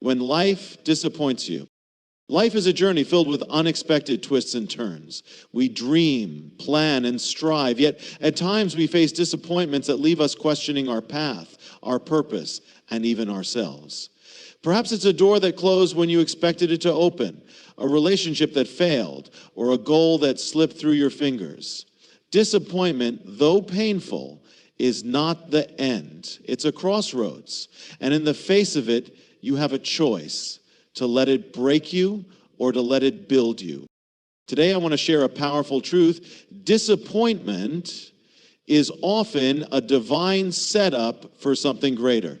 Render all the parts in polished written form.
When life disappoints you. Life is a journey filled with unexpected twists and turns. We dream, plan, and strive, yet at times we face disappointments that leave us questioning our path, our purpose, and even ourselves. Perhaps it's a door that closed when you expected it to open, a relationship that failed, or a goal that slipped through your fingers. Disappointment, though painful, is not the end. It's a crossroads, and in the face of it, you have a choice to let it break you or to let it build you. Today I want to share a powerful truth. Disappointment is often a divine setup for something greater.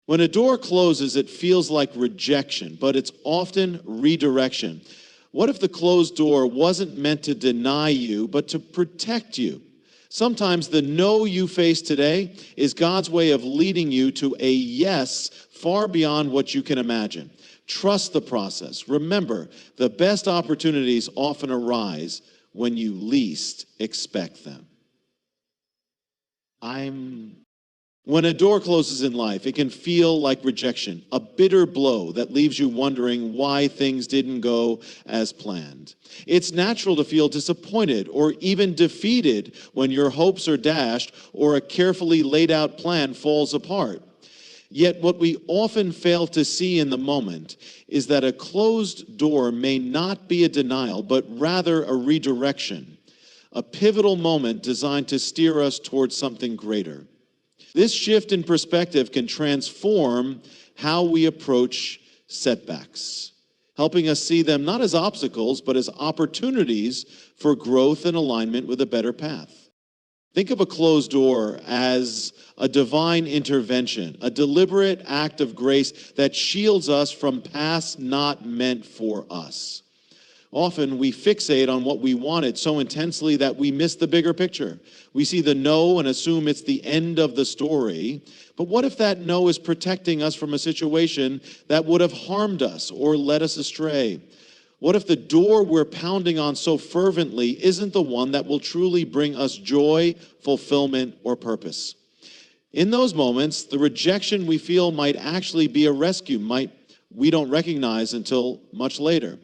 When a door closes, it feels like rejection, but it's often redirection. What if the closed door wasn't meant to deny you, but to protect you? Sometimes the no you face today is God's way of leading you to a yes far beyond what you can imagine. Trust the process. Remember, the best opportunities often arise when you least expect them. When a door closes in life, it can feel like rejection, a bitter blow that leaves you wondering why things didn't go as planned. It's natural to feel disappointed or even defeated when your hopes are dashed or a carefully laid out plan falls apart. Yet what we often fail to see in the moment is that a closed door may not be a denial, but rather a redirection, a pivotal moment designed to steer us towards something greater. This shift in perspective can transform how we approach setbacks, helping us see them not as obstacles, but as opportunities for growth and alignment with a better path. Think of a closed door as a divine intervention, a deliberate act of grace that shields us from paths not meant for us. Often we fixate on what we wanted so intensely that we miss the bigger picture. We see the no and assume it's the end of the story. But what if that no is protecting us from a situation that would have harmed us or led us astray? What if the door we're pounding on so fervently isn't the one that will truly bring us joy, fulfillment, or purpose? In those moments, the rejection we feel might actually be a rescue, we don't recognize until much later.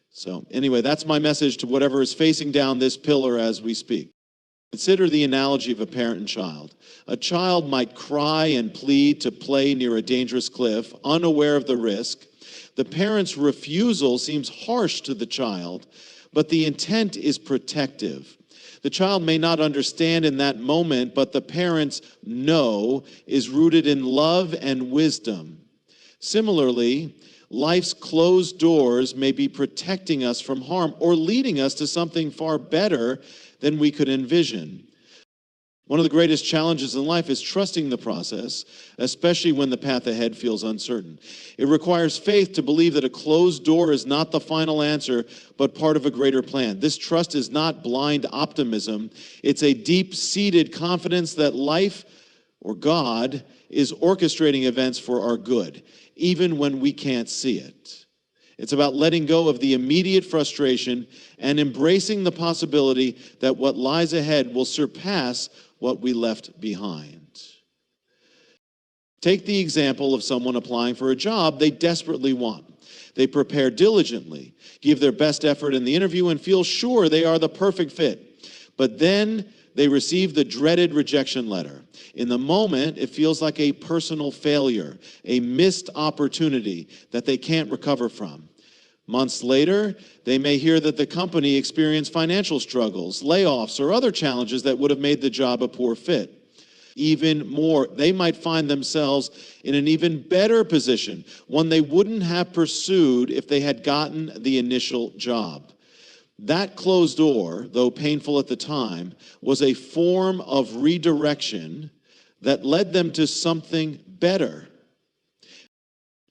So anyway, that's my message to whatever is facing down this pillar as we speak. Consider the analogy of a parent and child. A child might cry and plead to play near a dangerous cliff, unaware of the risk. The parent's refusal seems harsh to the child, but the intent is protective. The child may not understand in that moment, but the parent's no is rooted in love and wisdom. Similarly, life's closed doors may be protecting us from harm or leading us to something far better than we could envision. One of the greatest challenges in life is trusting the process, especially when the path ahead feels uncertain. It requires faith to believe that a closed door is not the final answer, but part of a greater plan. This trust is not blind optimism. It's a deep-seated confidence that life, or God, is orchestrating events for our good, even when we can't see it. It's about letting go of the immediate frustration and embracing the possibility that what lies ahead will surpass what we left behind. Take the example of someone applying for a job they desperately want. They prepare diligently, give their best effort in the interview, and feel sure they are the perfect fit. But then they receive the dreaded rejection letter. In the moment, it feels like a personal failure, a missed opportunity that they can't recover from. Months later, they may hear that the company experienced financial struggles, layoffs, or other challenges that would have made the job a poor fit. Even more, they might find themselves in an even better position, one they wouldn't have pursued if they had gotten the initial job. That closed door, though painful at the time, was a form of redirection that led them to something better.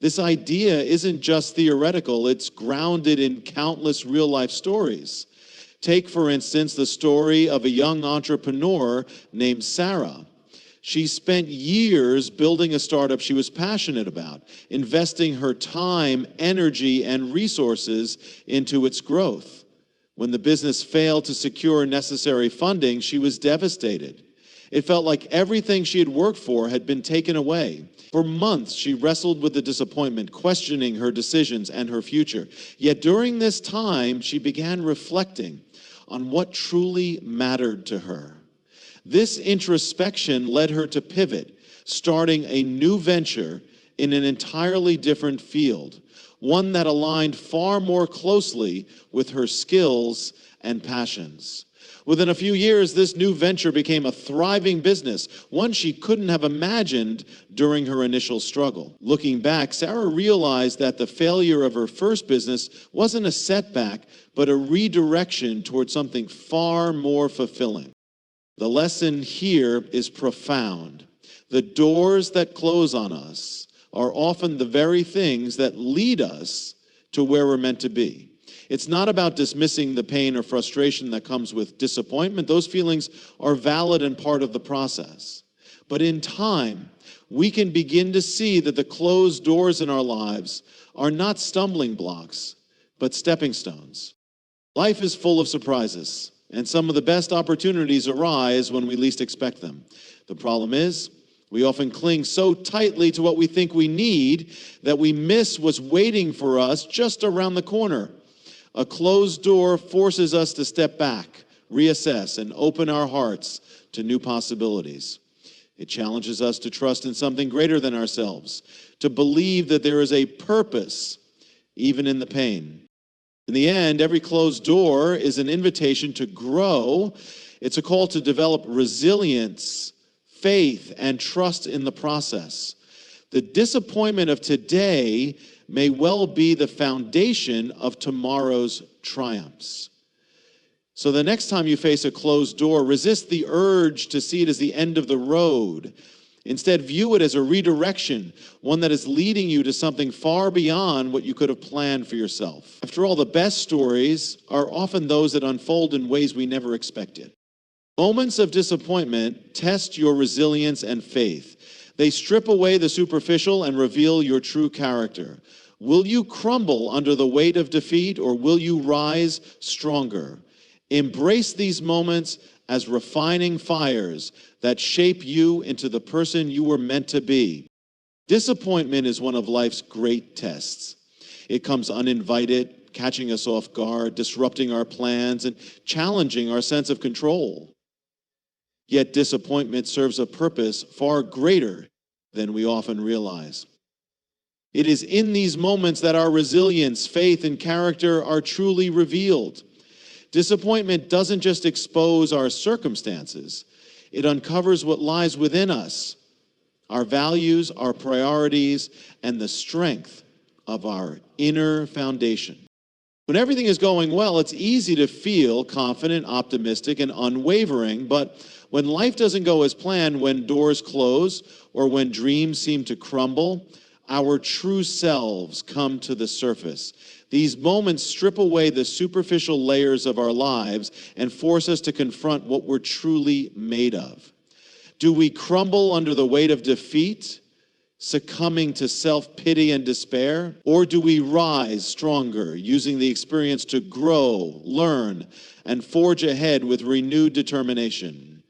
This idea isn't just theoretical, it's grounded in countless real-life stories. Take, for instance, the story of a young entrepreneur named Sarah. She spent years building a startup she was passionate about, investing her time, energy, and resources into its growth. When the business failed to secure necessary funding, she was devastated. It felt like everything she had worked for had been taken away. For months, she wrestled with the disappointment, questioning her decisions and her future. Yet during this time, she began reflecting on what truly mattered to her. This introspection led her to pivot, starting a new venture in an entirely different field, one that aligned far more closely with her skills and passions. Within a few years, this new venture became a thriving business, one she couldn't have imagined during her initial struggle. Looking back, Sarah realized that the failure of her first business wasn't a setback, but a redirection toward something far more fulfilling. The lesson here is profound. The doors that close on us are often the very things that lead us to where we're meant to be. It's not about dismissing the pain or frustration that comes with disappointment. Those feelings are valid and part of the process. But in time, we can begin to see that the closed doors in our lives are not stumbling blocks, but stepping stones. Life is full of surprises, and some of the best opportunities arise when we least expect them. The problem is, we often cling so tightly to what we think we need that we miss what's waiting for us just around the corner. A closed door forces us to step back, reassess, and open our hearts to new possibilities. It challenges us to trust in something greater than ourselves, to believe that there is a purpose, even in the pain. In the end, every closed door is an invitation to grow. It's a call to develop resilience, faith, and trust in the process. The disappointment of today may well be the foundation of tomorrow's triumphs. So the next time you face a closed door, resist the urge to see it as the end of the road. Instead, view it as a redirection, one that is leading you to something far beyond what you could have planned for yourself. After all, the best stories are often those that unfold in ways we never expected. Moments of disappointment test your resilience and faith. They strip away the superficial and reveal your true character. Will you crumble under the weight of defeat, or will you rise stronger? Embrace these moments as refining fires that shape you into the person you were meant to be. Disappointment is one of life's great tests. It comes uninvited, catching us off guard, disrupting our plans, and challenging our sense of control. Yet disappointment serves a purpose far greater than we often realize. It is in these moments that our resilience, faith, and character are truly revealed. Disappointment doesn't just expose our circumstances, it uncovers what lies within us, our values, our priorities, and the strength of our inner foundation. When everything is going well, it's easy to feel confident, optimistic, and unwavering, but when life doesn't go as planned, when doors close, or when dreams seem to crumble, our true selves come to the surface. These moments strip away the superficial layers of our lives and force us to confront what we're truly made of. Do we crumble under the weight of defeat, succumbing to self-pity and despair? Or do we rise stronger, using the experience to grow, learn, and forge ahead with renewed determination?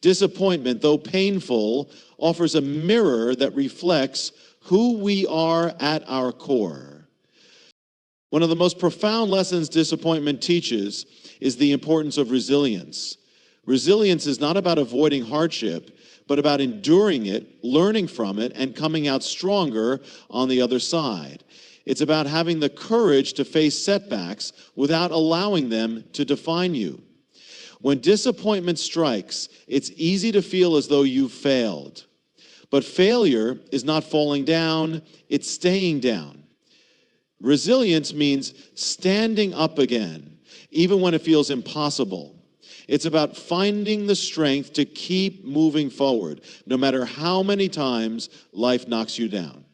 Disappointment, though painful, offers a mirror that reflects who we are at our core. One of the most profound lessons disappointment teaches is the importance of resilience. Resilience is not about avoiding hardship, but about enduring it, learning from it, and coming out stronger on the other side. It's about having the courage to face setbacks without allowing them to define you. When disappointment strikes, it's easy to feel as though you've failed. But failure is not falling down, it's staying down. Resilience means standing up again, even when it feels impossible. It's about finding the strength to keep moving forward, no matter how many times life knocks you down.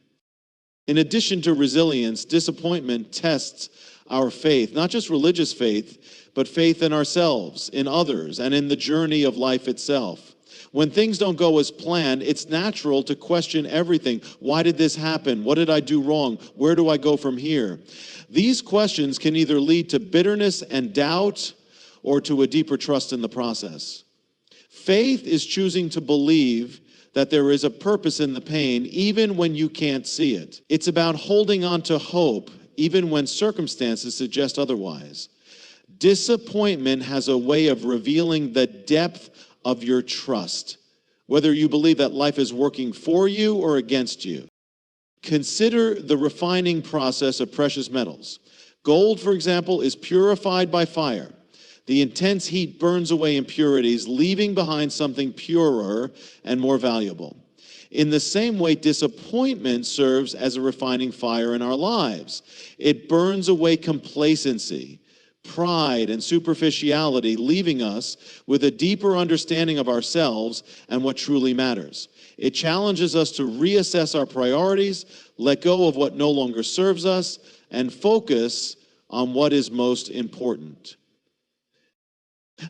In addition to resilience, disappointment tests our faith, not just religious faith, but faith in ourselves, in others, and in the journey of life itself. When things don't go as planned, it's natural to question everything. Why did this happen? What did I do wrong? Where do I go from here? These questions can either lead to bitterness and doubt or to a deeper trust in the process. Faith is choosing to believe that there is a purpose in the pain, even when you can't see it. It's about holding on to hope, even when circumstances suggest otherwise. Disappointment has a way of revealing the depth of your trust, whether you believe that life is working for you or against you. Consider the refining process of precious metals. Gold, for example, is purified by fire. The intense heat burns away impurities, leaving behind something purer and more valuable. In the same way, disappointment serves as a refining fire in our lives. It burns away complacency, pride, and superficiality, leaving us with a deeper understanding of ourselves and what truly matters. It challenges us to reassess our priorities, let go of what no longer serves us, and focus on what is most important.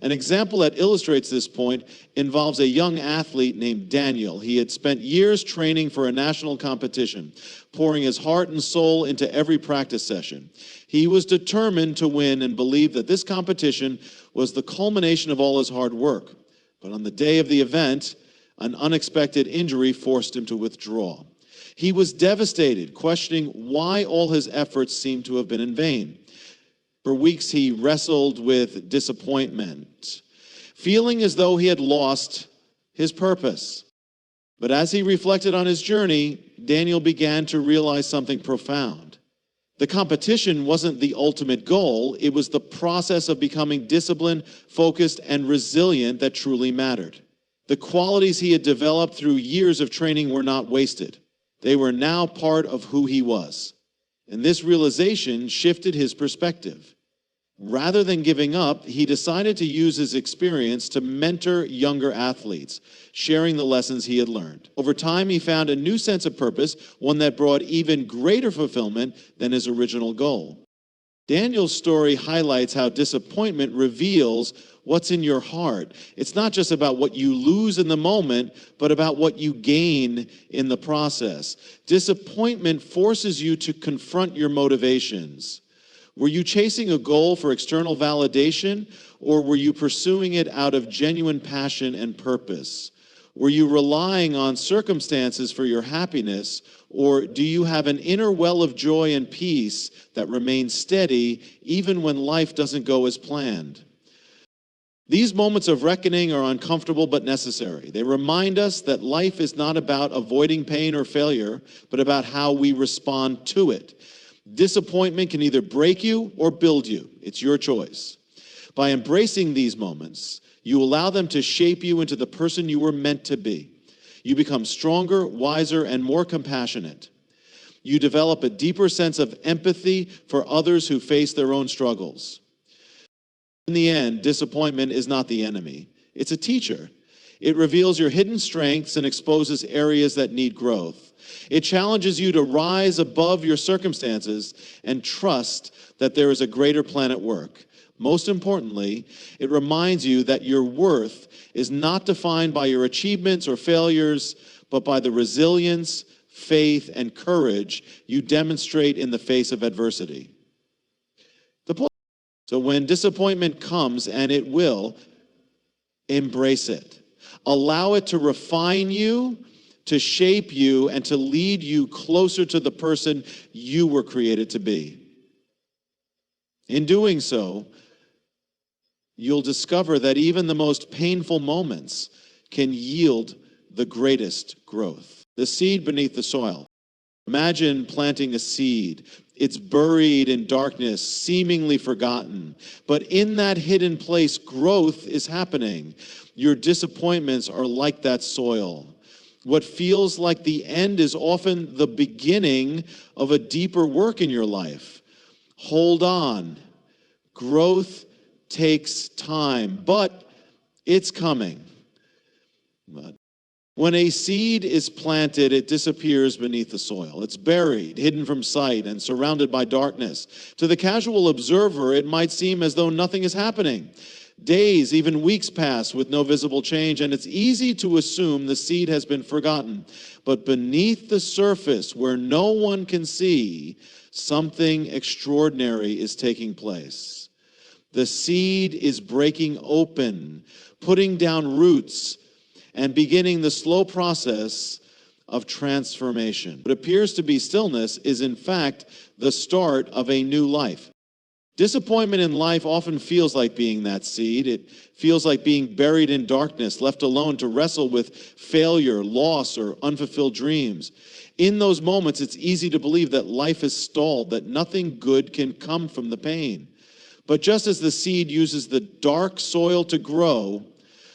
An example that illustrates this point involves a young athlete named Daniel. He had spent years training for a national competition, pouring his heart and soul into every practice session. He was determined to win and believed that this competition was the culmination of all his hard work. But on the day of the event, an unexpected injury forced him to withdraw. He was devastated, questioning why all his efforts seemed to have been in vain. For weeks he wrestled with disappointment, feeling as though he had lost his purpose. But as he reflected on his journey, Daniel began to realize something profound. The competition wasn't the ultimate goal, it was the process of becoming disciplined, focused, and resilient that truly mattered. The qualities he had developed through years of training were not wasted. They were now part of who he was. And this realization shifted his perspective. Rather than giving up, he decided to use his experience to mentor younger athletes, sharing the lessons he had learned. Over time, he found a new sense of purpose, one that brought even greater fulfillment than his original goal. Daniel's story highlights how disappointment reveals what's in your heart. It's not just about what you lose in the moment, but about what you gain in the process. Disappointment forces you to confront your motivations. Were you chasing a goal for external validation, or were you pursuing it out of genuine passion and purpose? Were you relying on circumstances for your happiness, or do you have an inner well of joy and peace that remains steady even when life doesn't go as planned? These moments of reckoning are uncomfortable but necessary. They remind us that life is not about avoiding pain or failure, but about how we respond to it. Disappointment can either break you or build you. It's your choice. By embracing these moments, you allow them to shape you into the person you were meant to be. You become stronger, wiser, and more compassionate. You develop a deeper sense of empathy for others who face their own struggles. In the end, disappointment is not the enemy. It's a teacher. It reveals your hidden strengths and exposes areas that need growth. It challenges you to rise above your circumstances and trust that there is a greater plan at work. Most importantly, it reminds you that your worth is not defined by your achievements or failures, but by the resilience, faith, and courage you demonstrate in the face of adversity. So when disappointment comes, and it will, embrace it. Allow it to refine you, to shape you, and to lead you closer to the person you were created to be. In doing so, you'll discover that even the most painful moments can yield the greatest growth. The seed beneath the soil. Imagine planting a seed. It's buried in darkness, seemingly forgotten. But in that hidden place, growth is happening. Your disappointments are like that soil. What feels like the end is often the beginning of a deeper work in your life. Hold on. Growth takes time, but it's coming. When a seed is planted, it disappears beneath the soil. It's buried, hidden from sight, and surrounded by darkness. To the casual observer, it might seem as though nothing is happening. Days, even weeks pass with no visible change, and it's easy to assume the seed has been forgotten. But beneath the surface, where no one can see, something extraordinary is taking place. The seed is breaking open, putting down roots, and beginning the slow process of transformation. What appears to be stillness is, in fact, the start of a new life. Disappointment in life often feels like being that seed. It feels like being buried in darkness, left alone to wrestle with failure, loss, or unfulfilled dreams. In those moments, it's easy to believe that life is stalled, that nothing good can come from the pain. But just as the seed uses the dark soil to grow,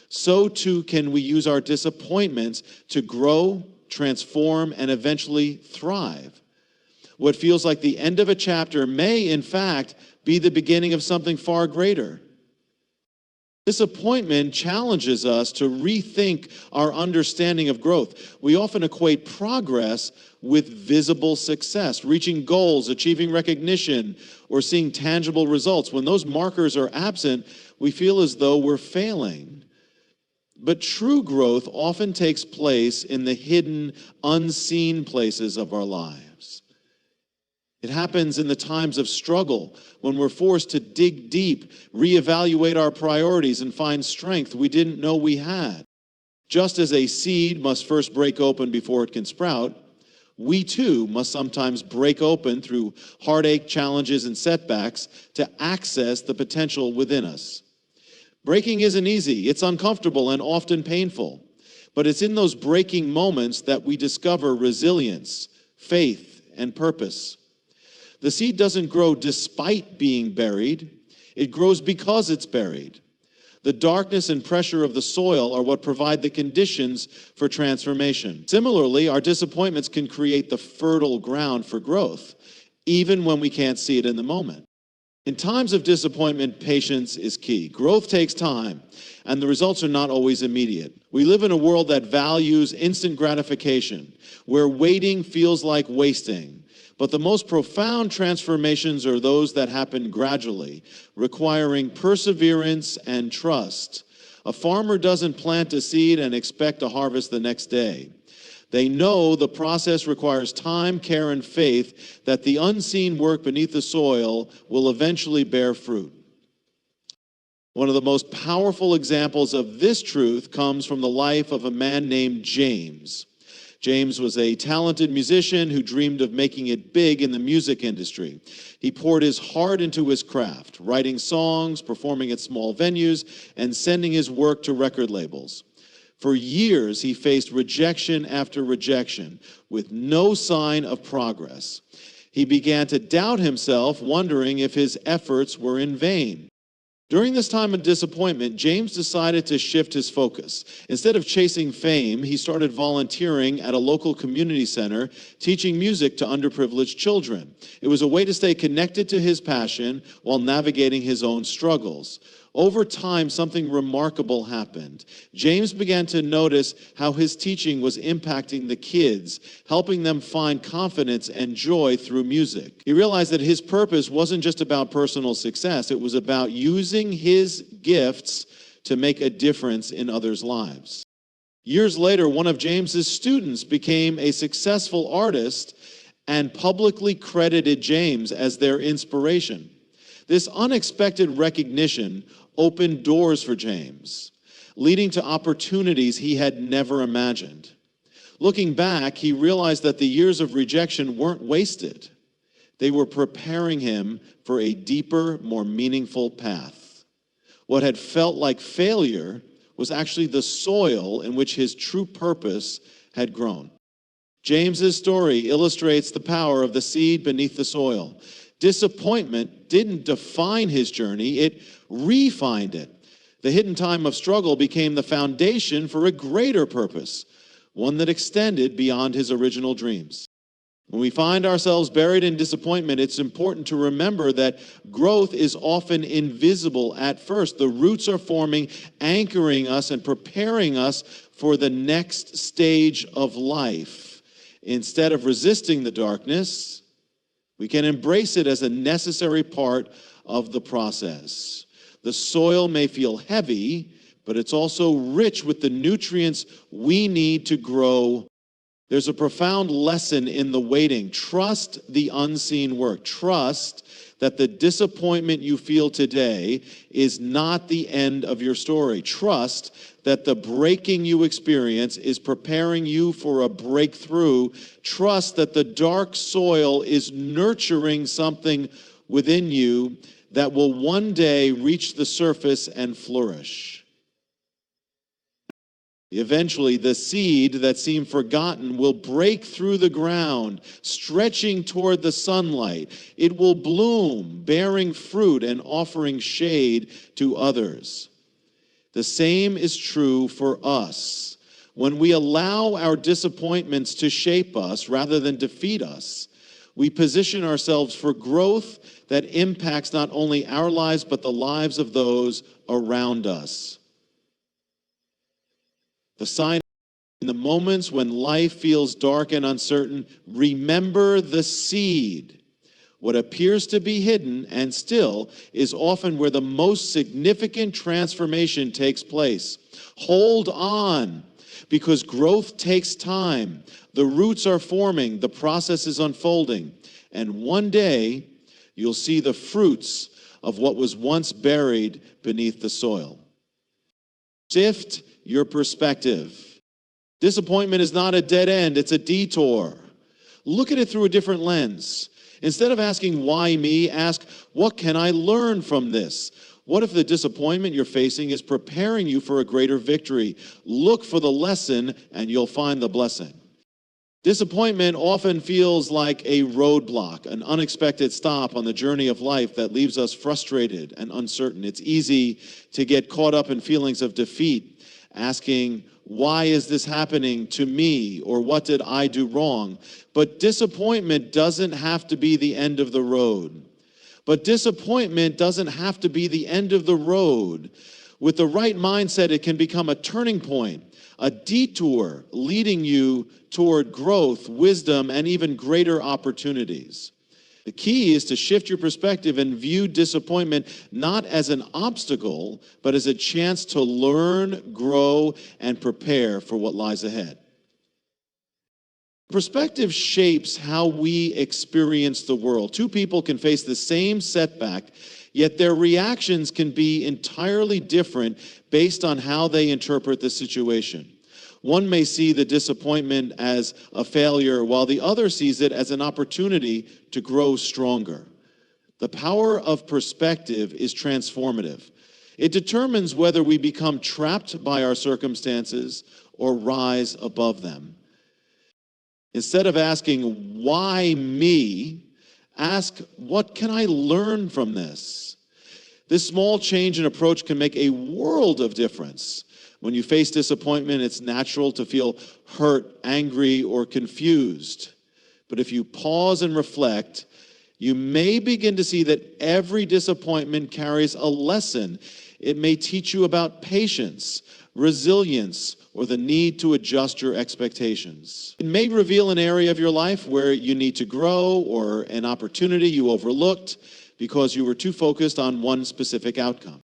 so too can we use our disappointments to grow, transform, and eventually thrive. What feels like the end of a chapter may, in fact, be the beginning of something far greater. Disappointment challenges us to rethink our understanding of growth. We often equate progress with visible success, reaching goals, achieving recognition, or seeing tangible results. When those markers are absent, we feel as though we're failing. But true growth often takes place in the hidden, unseen places of our lives. It happens in the times of struggle, when we're forced to dig deep, reevaluate our priorities, and find strength we didn't know we had. Just as a seed must first break open before it can sprout, we too must sometimes break open through heartache, challenges, and setbacks to access the potential within us. Breaking isn't easy. It's uncomfortable and often painful. But it's in those breaking moments that we discover resilience, faith, and purpose. The seed doesn't grow despite being buried. It grows because it's buried. The darkness and pressure of the soil are what provide the conditions for transformation. Similarly, our disappointments can create the fertile ground for growth, even when we can't see it in the moment. In times of disappointment, patience is key. Growth takes time, and the results are not always immediate. We live in a world that values instant gratification, where waiting feels like wasting. But the most profound transformations are those that happen gradually, requiring perseverance and trust. A farmer doesn't plant a seed and expect a harvest the next day. They know the process requires time, care, and faith that the unseen work beneath the soil will eventually bear fruit. One of the most powerful examples of this truth comes from the life of a man named James. James was a talented musician who dreamed of making it big in the music industry. He poured his heart into his craft, writing songs, performing at small venues, and sending his work to record labels. For years, he faced rejection after rejection, with no sign of progress. He began to doubt himself, wondering if his efforts were in vain. During this time of disappointment, James decided to shift his focus. Instead of chasing fame, he started volunteering at a local community center, teaching music to underprivileged children. It was a way to stay connected to his passion while navigating his own struggles. Over time, something remarkable happened. James began to notice how his teaching was impacting the kids, helping them find confidence and joy through music. He realized that his purpose wasn't just about personal success, it was about using his gifts to make a difference in others' lives. Years later, one of James's students became a successful artist and publicly credited James as their inspiration. This unexpected recognition opened doors for James, leading to opportunities he had never imagined. Looking back, he realized that the years of rejection weren't wasted. They were preparing him for a deeper, more meaningful path. What had felt like failure was actually the soil in which his true purpose had grown. James's story illustrates the power of the seed beneath the soil. Disappointment didn't define his journey, it refined it. The hidden time of struggle became the foundation for a greater purpose, one that extended beyond his original dreams. When we find ourselves buried in disappointment, it's important to remember that growth is often invisible at first. The roots are forming, anchoring us and preparing us for the next stage of life. Instead of resisting the darkness, we can embrace it as a necessary part of the process. The soil may feel heavy, but it's also rich with the nutrients we need to grow There's a profound lesson in the waiting. Trust the unseen work. Trust that the disappointment you feel today is not the end of your story. Trust that the breaking you experience is preparing you for a breakthrough. Trust that the dark soil is nurturing something within you that will one day reach the surface and flourish. Eventually, the seed that seemed forgotten will break through the ground, stretching toward the sunlight. It will bloom, bearing fruit and offering shade to others. The same is true for us. When we allow our disappointments to shape us rather than defeat us, we position ourselves for growth that impacts not only our lives, but the lives of those around us. The sign in the moments when life feels dark and uncertain, remember the seed. What appears to be hidden and still is often where the most significant transformation takes place. Hold on, because growth takes time. The roots are forming, the process is unfolding, and one day you'll see the fruits of what was once buried beneath the soil. Shift your perspective. Disappointment is not a dead end, it's a detour. Look at it through a different lens. Instead of asking, why me, ask, what can I learn from this? What if the disappointment you're facing is preparing you for a greater victory? Look for the lesson and you'll find the blessing. Disappointment often feels like a roadblock, an unexpected stop on the journey of life that leaves us frustrated and uncertain. It's easy to get caught up in feelings of defeat, asking, why is this happening to me? Or what did I do wrong? But disappointment doesn't have to be the end of the road. With the right mindset, it can become a turning point, a detour leading you toward growth, wisdom, and even greater opportunities. The key is to shift your perspective and view disappointment not as an obstacle, but as a chance to learn, grow, and prepare for what lies ahead. Perspective shapes how we experience the world. Two people can face the same setback, yet their reactions can be entirely different based on how they interpret the situation. One may see the disappointment as a failure, while the other sees it as an opportunity to grow stronger. The power of perspective is transformative. It determines whether we become trapped by our circumstances or rise above them. Instead of asking, why me? Ask, what can I learn from this? This small change in approach can make a world of difference. When you face disappointment, it's natural to feel hurt, angry, or confused. But if you pause and reflect, you may begin to see that every disappointment carries a lesson. It may teach you about patience, resilience, or the need to adjust your expectations. It may reveal an area of your life where you need to grow, or an opportunity you overlooked because you were too focused on one specific outcome.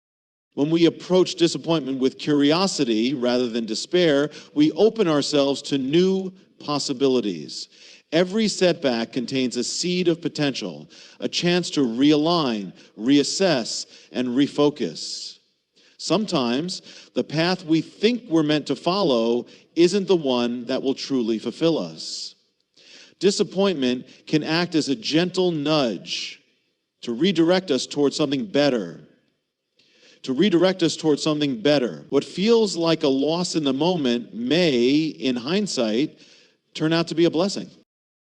When we approach disappointment with curiosity rather than despair, we open ourselves to new possibilities. Every setback contains a seed of potential, a chance to realign, reassess, and refocus. Sometimes the path we think we're meant to follow isn't the one that will truly fulfill us. Disappointment can act as a gentle nudge to redirect us towards something better. What feels like a loss in the moment may, in hindsight, turn out to be a blessing.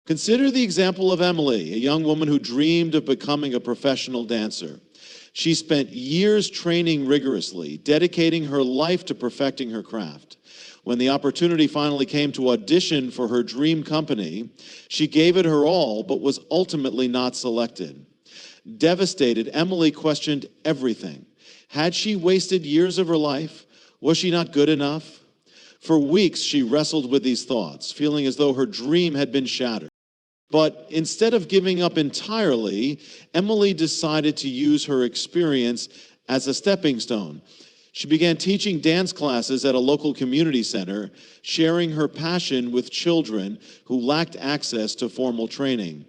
Consider the example of Emily, a young woman who dreamed of becoming a professional dancer. She spent years training rigorously, dedicating her life to perfecting her craft. When the opportunity finally came to audition for her dream company, she gave it her all, but was ultimately not selected. Devastated, Emily questioned everything. Had she wasted years of her life? Was she not good enough? For weeks, she wrestled with these thoughts, feeling as though her dream had been shattered. But instead of giving up entirely, Emily decided to use her experience as a stepping stone. She began teaching dance classes at a local community center, sharing her passion with children who lacked access to formal training.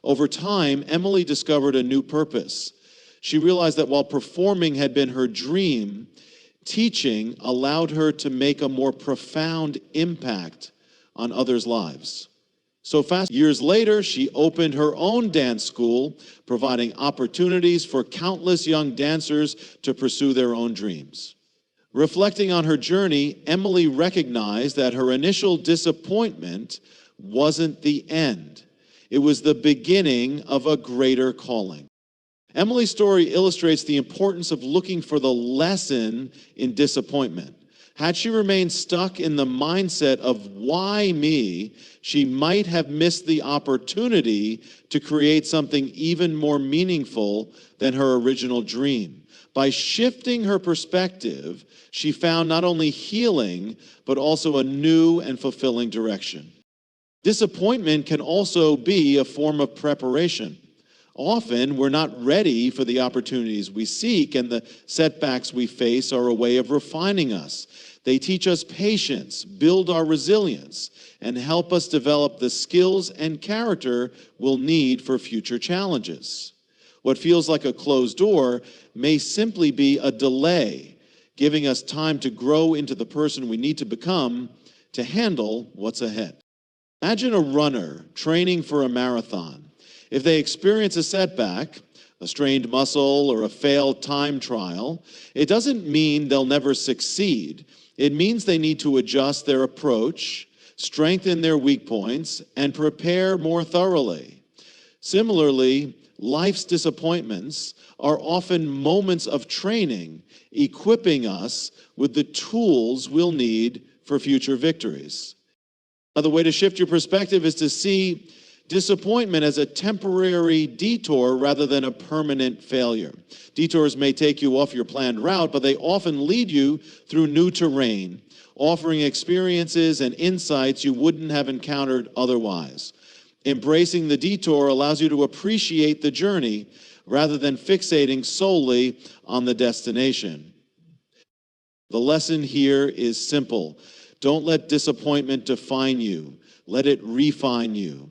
Over time, Emily discovered a new purpose. She realized that while performing had been her dream, teaching allowed her to make a more profound impact on others' lives. So fast years later, she opened her own dance school, providing opportunities for countless young dancers to pursue their own dreams. Reflecting on her journey, Emily recognized that her initial disappointment wasn't the end. It was the beginning of a greater calling. Emily's story illustrates the importance of looking for the lesson in disappointment. Had she remained stuck in the mindset of why me, she might have missed the opportunity to create something even more meaningful than her original dream. By shifting her perspective, she found not only healing, but also a new and fulfilling direction. Disappointment can also be a form of preparation. Often, we're not ready for the opportunities we seek, and the setbacks we face are a way of refining us. They teach us patience, build our resilience, and help us develop the skills and character we'll need for future challenges. What feels like a closed door may simply be a delay, giving us time to grow into the person we need to become to handle what's ahead. Imagine a runner training for a marathon. If they experience a setback, a strained muscle, or a failed time trial, it doesn't mean they'll never succeed. It means they need to adjust their approach, strengthen their weak points, and prepare more thoroughly. Similarly, life's disappointments are often moments of training, equipping us with the tools we'll need for future victories. Another way to shift your perspective is to see disappointment as a temporary detour rather than a permanent failure. Detours may take you off your planned route, but they often lead you through new terrain, offering experiences and insights you wouldn't have encountered otherwise. Embracing the detour allows you to appreciate the journey rather than fixating solely on the destination. The lesson here is simple. Don't let disappointment define you. Let it refine you.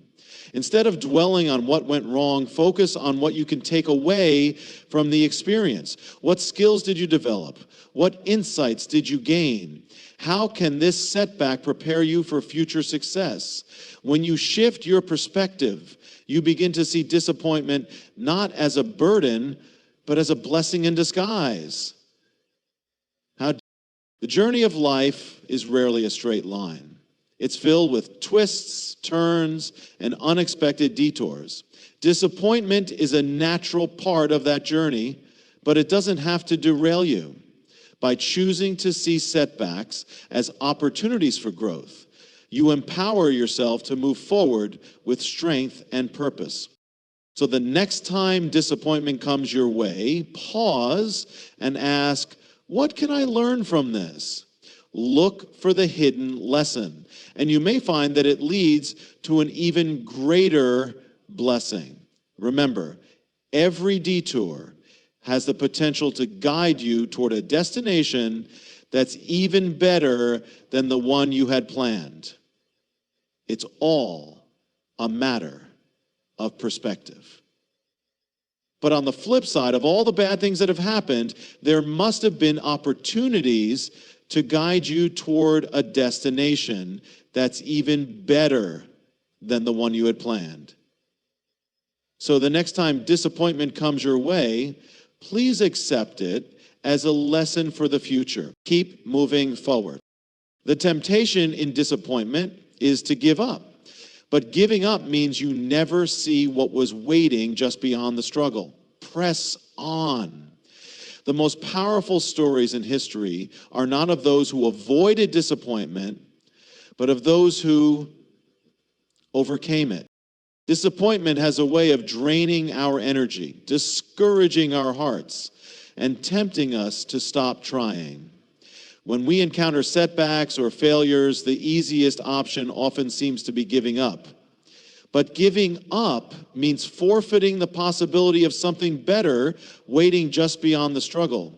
Instead of dwelling on what went wrong, focus on what you can take away from the experience. What skills did you develop? What insights did you gain? How can this setback prepare you for future success? When you shift your perspective, you begin to see disappointment not as a burden, but as a blessing in disguise. The journey of life is rarely a straight line. It's filled with twists, turns, and unexpected detours. Disappointment is a natural part of that journey, but it doesn't have to derail you. By choosing to see setbacks as opportunities for growth, you empower yourself to move forward with strength and purpose. So the next time disappointment comes your way, pause and ask, what can I learn from this? Look for the hidden lesson, and you may find that it leads to an even greater blessing. Remember, every detour has the potential to guide you toward a destination that's even better than the one you had planned. It's all a matter of perspective. But on the flip side of all the bad things that have happened, there must have been opportunities to guide you toward a destination that's even better than the one you had planned. So the next time disappointment comes your way, please accept it as a lesson for the future. Keep moving forward. The temptation in disappointment is to give up. But giving up means you never see what was waiting just beyond the struggle. Press on. The most powerful stories in history are not of those who avoided disappointment, but of those who overcame it. Disappointment has a way of draining our energy, discouraging our hearts, and tempting us to stop trying. When we encounter setbacks or failures, the easiest option often seems to be giving up. But giving up means forfeiting the possibility of something better waiting just beyond the struggle.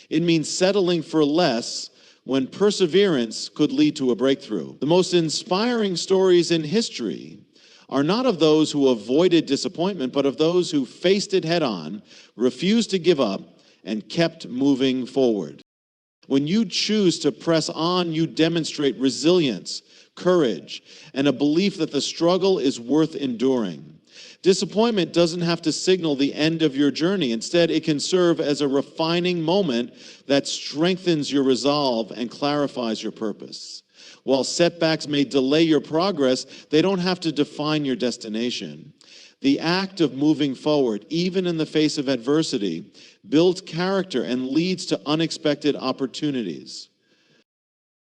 It means settling for less when perseverance could lead to a breakthrough. The most inspiring stories in history are not of those who avoided disappointment, but of those who faced it head on, refused to give up, and kept moving forward. When you choose to press on, you demonstrate resilience, courage, and a belief that the struggle is worth enduring. Disappointment doesn't have to signal the end of your journey. Instead, it can serve as a refining moment that strengthens your resolve and clarifies your purpose. While setbacks may delay your progress, they don't have to define your destination. The act of moving forward, even in the face of adversity, builds character and leads to unexpected opportunities.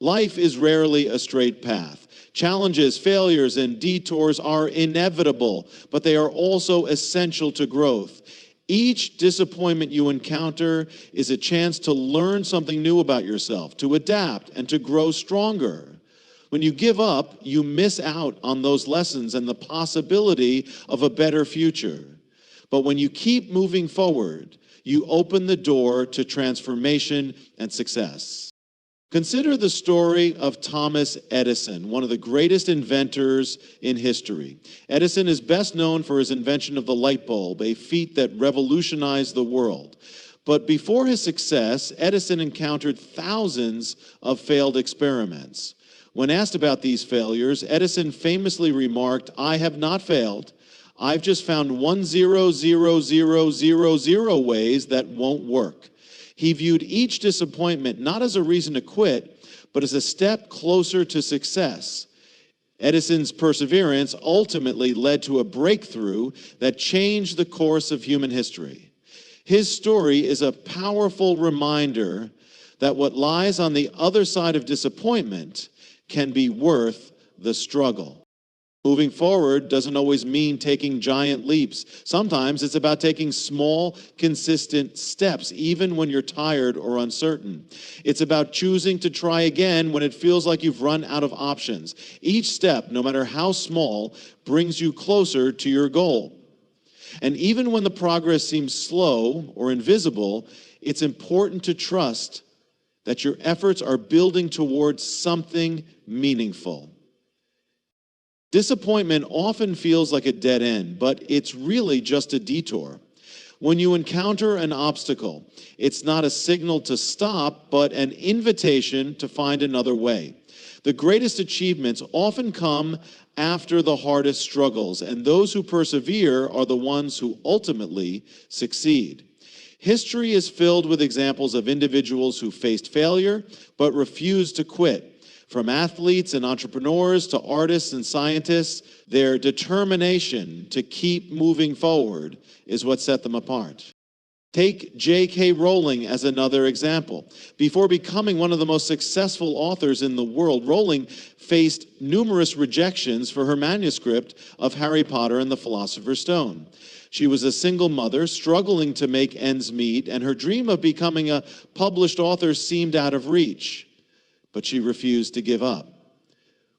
Life is rarely a straight path. Challenges, failures, and detours are inevitable, but they are also essential to growth. Each disappointment you encounter is a chance to learn something new about yourself, to adapt, and to grow stronger. When you give up, you miss out on those lessons and the possibility of a better future. But when you keep moving forward, you open the door to transformation and success. Consider the story of Thomas Edison, one of the greatest inventors in history. Edison is best known for his invention of the light bulb, a feat that revolutionized the world. But before his success, Edison encountered thousands of failed experiments. When asked about these failures, Edison famously remarked, "I have not failed. I've just found 1,000,000 ways that won't work." He viewed each disappointment not as a reason to quit, but as a step closer to success. Edison's perseverance ultimately led to a breakthrough that changed the course of human history. His story is a powerful reminder that what lies on the other side of disappointment can be worth the struggle. Moving forward doesn't always mean taking giant leaps. Sometimes it's about taking small, consistent steps, even when you're tired or uncertain. It's about choosing to try again when it feels like you've run out of options. Each step, no matter how small, brings you closer to your goal. And even when the progress seems slow or invisible, it's important to trust that your efforts are building towards something meaningful. Disappointment often feels like a dead end, but it's really just a detour. When you encounter an obstacle, it's not a signal to stop, but an invitation to find another way. The greatest achievements often come after the hardest struggles, and those who persevere are the ones who ultimately succeed. History is filled with examples of individuals who faced failure but refused to quit. From athletes and entrepreneurs to artists and scientists, their determination to keep moving forward is what set them apart. Take J.K. Rowling as another example. Before becoming one of the most successful authors in the world, Rowling faced numerous rejections for her manuscript of Harry Potter and the Philosopher's Stone. She was a single mother struggling to make ends meet, and her dream of becoming a published author seemed out of reach. But she refused to give up.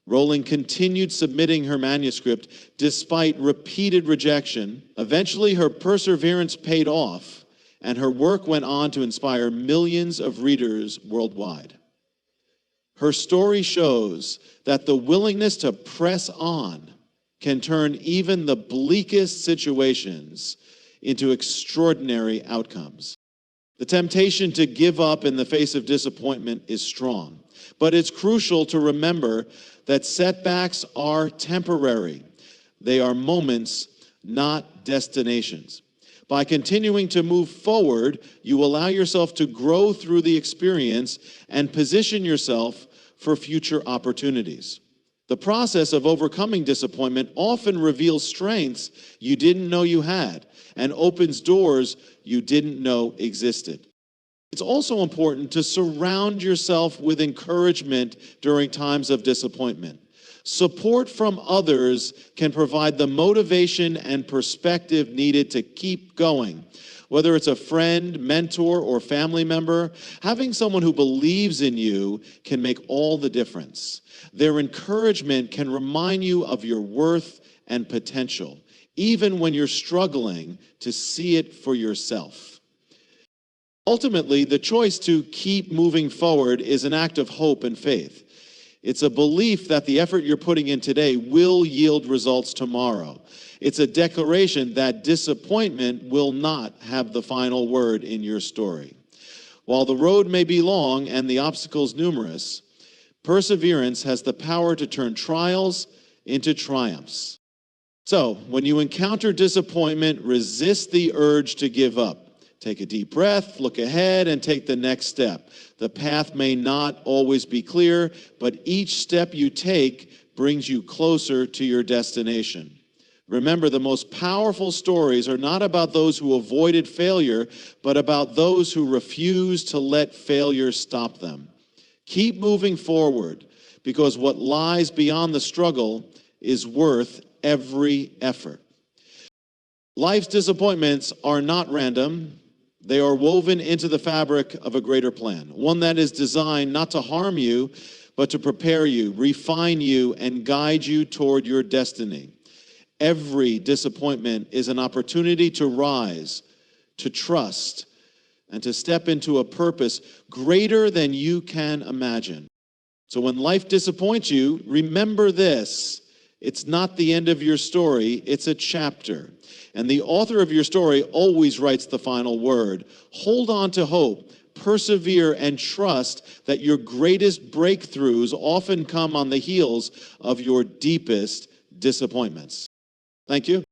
Rowling continued submitting her manuscript despite repeated rejection. Eventually, her perseverance paid off, and her work went on to inspire millions of readers worldwide. Her story shows that the willingness to press on can turn even the bleakest situations into extraordinary outcomes. The temptation to give up in the face of disappointment is strong. But it's crucial to remember that setbacks are temporary. They are moments, not destinations. By continuing to move forward, you allow yourself to grow through the experience and position yourself for future opportunities. The process of overcoming disappointment often reveals strengths you didn't know you had and opens doors you didn't know existed. It's also important to surround yourself with encouragement during times of disappointment. Support from others can provide the motivation and perspective needed to keep going. Whether it's a friend, mentor, or family member, having someone who believes in you can make all the difference. Their encouragement can remind you of your worth and potential, even when you're struggling to see it for yourself. Ultimately, the choice to keep moving forward is an act of hope and faith. It's a belief that the effort you're putting in today will yield results tomorrow. It's a declaration that disappointment will not have the final word in your story. While the road may be long and the obstacles numerous, perseverance has the power to turn trials into triumphs. So, when you encounter disappointment, resist the urge to give up. Take a deep breath, look ahead, and take the next step. The path may not always be clear, but each step you take brings you closer to your destination. Remember, the most powerful stories are not about those who avoided failure, but about those who refused to let failure stop them. Keep moving forward, because what lies beyond the struggle is worth every effort. Life's disappointments are not random. They are woven into the fabric of a greater plan, one that is designed not to harm you, but to prepare you, refine you, and guide you toward your destiny. Every disappointment is an opportunity to rise, to trust, and to step into a purpose greater than you can imagine. So when life disappoints you, remember this: it's not the end of your story, it's a chapter. And the author of your story always writes the final word. Hold on to hope, persevere, and trust that your greatest breakthroughs often come on the heels of your deepest disappointments. Thank you.